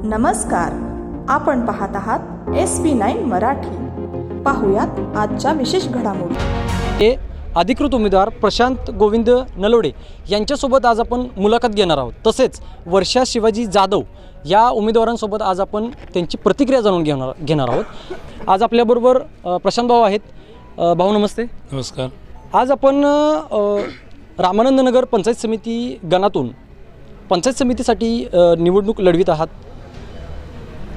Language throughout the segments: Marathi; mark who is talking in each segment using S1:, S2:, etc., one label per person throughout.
S1: नमस्कार, आपण पाहत आहात SB9 मराठी. पाहुयात आजच्या विशेष घडामोडी.
S2: हे अधिकृत उमेदवार प्रशांत गोविंद नलोडे यांच्यासोबत आज आपण मुलाखत घेणार आहोत. तसेच वर्षा शिवाजी जाधव या उमेदवारांसोबत आज आपण त्यांची प्रतिक्रिया जाणून घेणार आहोत. आज आपल्याबरोबर प्रशांत भाऊ आहेत. भाऊ नमस्ते.
S3: नमस्कार.
S2: आज आपण रामानंद नगर पंचायत समिती गणातून पंचायत समितीसाठी निवडणूक लढवित आहात.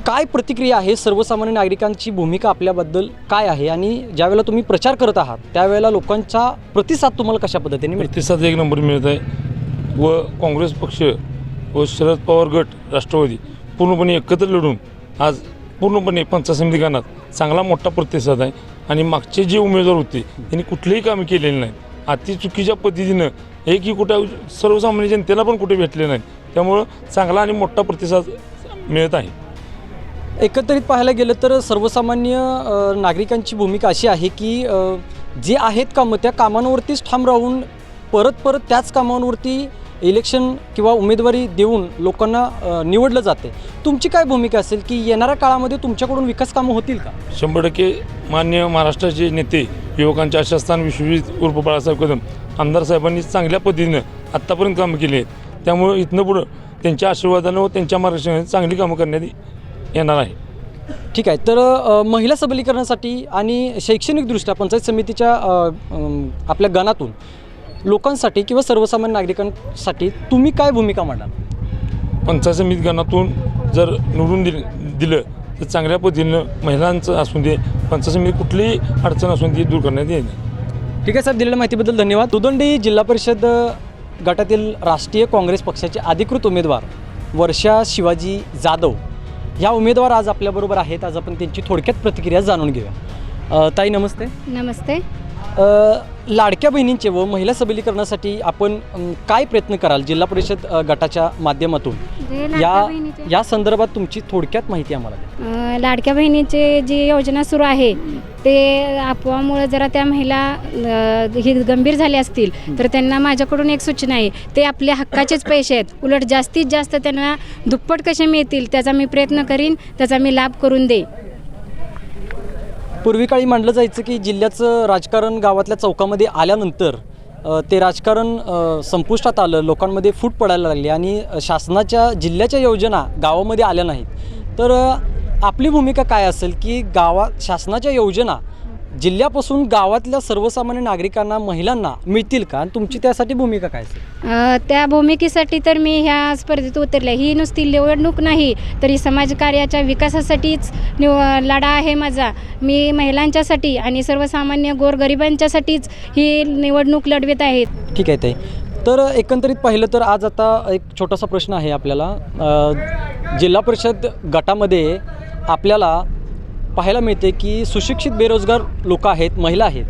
S2: काय प्रतिक्रिया आहे, सर्वसामान्य नागरिकांची भूमिका आपल्याबद्दल काय आहे आणि ज्यावेळेला तुम्ही प्रचार करत आहात त्यावेळेला लोकांचा प्रतिसाद तुम्हाला कशा पद्धतीने मिळतो?
S3: प्रतिसाद एक नंबर मिळत आहे व काँग्रेस पक्ष व शरद पवार गट राष्ट्रवादी पूर्णपणे एकत्र लढून आज पूर्णपणे पंचायत समिती गणात चांगला मोठा प्रतिसाद आहे. आणि मागचे जे उमेदवार होते त्यांनी कुठलेही कामे केलेली नाहीत. अति चुकीच्या पद्धतीनं एकही कुठे सर्वसामान्य जनतेला पण कुठे भेटले नाही. त्यामुळं चांगला आणि मोठा प्रतिसाद मिळत आहे.
S2: एकत्रित पाहायला गेलं तर सर्वसामान्य नागरिकांची भूमिका अशी आहे की जे आहेत कामं त्या कामांवरतीच ठाम राहून परत त्याच कामांवरती इलेक्शन किंवा उमेदवारी देऊन लोकांना निवडलं जाते. तुमची काय भूमिका असेल की येणाऱ्या काळामध्ये तुमच्याकडून विकास कामं होतील का?
S3: 100% मान्य महाराष्ट्राचे नेते युवकांचे आशास्थान विश्वजित उर्फ बाळासाहेब कदम आमदार साहेबांनी चांगल्या पद्धतीनं आत्तापर्यंत कामं केली आहेत. त्यामुळं इथनं पुढं त्यांच्या आशीर्वादानं व त्यांच्या मार्गदर्शनाने चांगली कामं करण्यात येणार आहे.
S2: ठीक आहे. तर महिला सबलीकरणासाठी आणि शैक्षणिकदृष्ट्या पंचायत समितीच्या आपल्या गणातून लोकांसाठी किंवा सर्वसामान्य नागरिकांसाठी तुम्ही काय भूमिका मांडाल?
S3: पंचायत समिती गणातून जर निवडून दिलं तर चांगल्या पद्धतीनं महिलांचं असून दे पंचायत समिती कुठलीही अडचण असून ती दूर करण्यात येईल.
S2: ठीक आहे साहेब, दिलेल्या माहितीबद्दल धन्यवाद. दुदंडी जिल्हा परिषद गटातील राष्ट्रीय काँग्रेस पक्षाचे अधिकृत उमेदवार वर्षा शिवाजी जाधव ह्या उमेदवार आज आपल्याबरोबर आहेत. आज आपण त्यांची थोडक्यात प्रतिक्रिया जाणून घेऊया. ताई नमस्ते.
S4: नमस्ते.
S2: लाडक्या बहिणींचे व महिला सबलीकरणासाठी आपण काय प्रयत्न कराल जिल्हा परिषद गटाच्या माध्यमातून या संदर्भात तुमची थोडक्यात माहिती आम्हाला द्या.
S4: लाडक्या बहिणीचे जी योजना सुरू आहे ते अफवामुळे जरा त्या महिला ही गंभीर झाल्या असतील तर त्यांना माझ्याकडून एक सूचना आहे, ते आपल्या हक्काचेच पैसे आहेत. उलट जास्तीत जास्त त्यांना दुप्पट कसे मिळतील त्याचा मी प्रयत्न करीन, त्याचा मी लाभ करून देईन.
S2: पूर्वी काळी मांडलं जायचं की जिल्ह्याचं राजकारण गावातल्या चौकामध्ये आल्यानंतर ते राजकारण संपुष्टात आलं, लोकांमध्ये फूट पडायला लागली आणि शासनाच्या जिल्ह्याच्या योजना गावामध्ये आल्या नाहीत. तर आपली भूमिका काय असेल की गावात शासनाच्या योजना जिल्ह्यापासून गावातल्या सर्वसामान्य नागरिकांना महिलांना मिळतील का आणि तुमची त्यासाठी भूमिका काय असेल?
S4: त्या भूमिकेसाठी तर मी ह्या स्पर्धेत उतरले. ही नुसती निवडणूक नाही तर ही समाजकार्याच्या विकासासाठीच लढा आहे माझा. मी महिलांच्यासाठी आणि सर्वसामान्य गोरगरिबांच्यासाठीच ही निवडणूक लढवित आहेत.
S2: ठीक आहे ताई. तर एकंदरीत पाहिलं तर आज आता एक छोटासा प्रश्न आहे आपल्याला. जिल्हा परिषद गटामध्ये आपल्याला पाहायला मिळते की सुशिक्षित बेरोजगार लोक आहेत, महिला आहेत,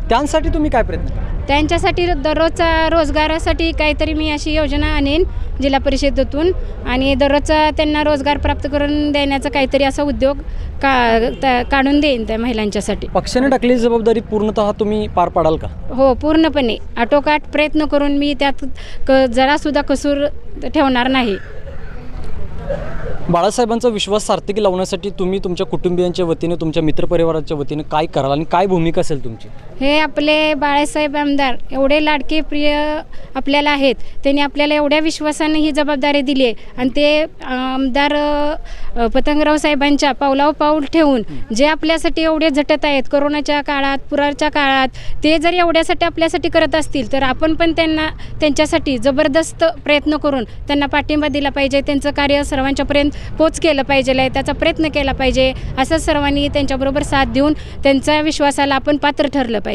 S2: त्यांसाठी तुम्ही काय प्रयत्न करा?
S4: त्यांच्यासाठी दररोजचा रोजगारासाठी काहीतरी मी अशी योजना आणेन जिल्हा परिषदेतून आणि दररोजचा त्यांना रोजगार प्राप्त करून देण्याचा काहीतरी असा उद्योग काढून देईन त्या महिलांच्यासाठी.
S2: पक्षाने टाकलेली जबाबदारी पूर्णतः तुम्ही पार पाडाल का?
S4: हो, पूर्णपणे आटोकाट प्रयत्न करून मी त्यात जरासुद्धा कसूर ठेवणार नाही.
S2: बाळासाहेबांचा विश्वास सार्थकी लावण्यासाठी तुम्ही तुमच्या कुटुंबियांच्या वतीने, तुमच्या मित्रपरिवाराच्या वतीने काय कराल आणि काय भूमिका असेल तुमची?
S4: हे आपले बाळासाहेब आमदार एवढे लाडके प्रिय आपल्याला आहेत, त्यांनी आपल्याला एवढ्या विश्वासाने ही जबाबदारी दिली आहे आणि ते आमदार पतंगराव साहेबांच्या पावलावर पाऊल ठेवून जे आपल्यासाठी एवढे झटत आहेत कोरोनाच्या काळात, पुराच्या काळात, ते जर एवढ्यासाठी आपल्यासाठी करत असतील तर आपण पण त्यांच्यासाठी जबरदस्त प्रयत्न करून त्यांना पाठिंबा दिला पाहिजे. त्यांचं कार्य सर्वांच्यापर्यंत पोच केलं पाहिजे आहे, त्याचा प्रयत्न केला पाहिजे. असं सर्वांनी त्यांच्याबरोबर साथ देऊन त्यांच्या विश्वासाला आपण पात्र ठरलं पाहिजे.